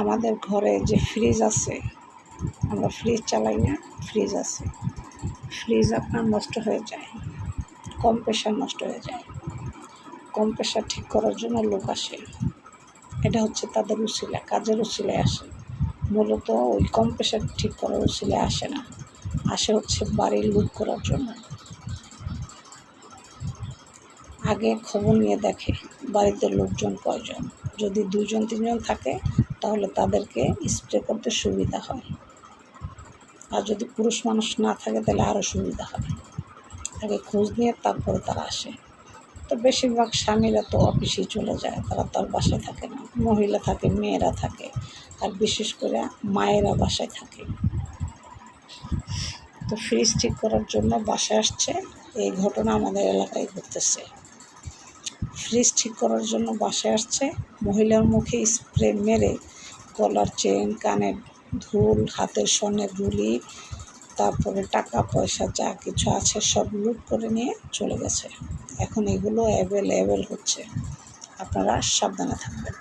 আমাদের ঘরে যে ফ্রিজ আছে, আমরা ফ্রিজ চালাই না, ফ্রিজ আছে, ফ্রিজ আপনার নষ্ট হয়ে যায়, কম্প্রেসার নষ্ট হয়ে যায়। কম্প্রেসার ঠিক করার জন্য লোক আসে, এটা হচ্ছে তাদের উছিলা, কাজের উছিলায় আসে। মূলত ওই কম্প্রেসার ঠিক করার উছিলায় আসে না, আসে হচ্ছে বাড়ি লুট করার জন্য। আগে খবর নিয়ে দেখে বাড়িতে লোকজন কয়জন, যদি 2-3 জন থাকে তাহলে তাদেরকে স্প্রে করতে সুবিধা হয়, আর যদি পুরুষ মানুষ না থাকে তাহলে আরও সুবিধা হয়। আগে খোঁজ নিয়ে তারপরে তারা আসে। তো বেশিরভাগ স্বামীরা তো অফিসেই চলে যায়, তারা তার বাসায় থাকে না, মহিলা থাকে, মেয়েরা থাকে, আর বিশেষ করে মায়েরা বাসায় থাকে। তো ফ্রিজ ঠিক করার জন্য বাসায় আসছে, এই ঘটনা আমাদের এলাকায় ঘটতেছে। ফ্রিজ ঠিক করার জন্য বাসায় আসছে, মহিলার মুখে স্প্রে মেরে গলার চেন, কানের দুল, হাতের স্বর্ণের গুলি, তারপরে টাকা পয়সা যা কিছু আছে সব লুট করে নিয়ে চলে গেছে। এখন এগুলো অ্যাভেলেবেল হচ্ছে, আপনারা সাবধানে থাকবেন।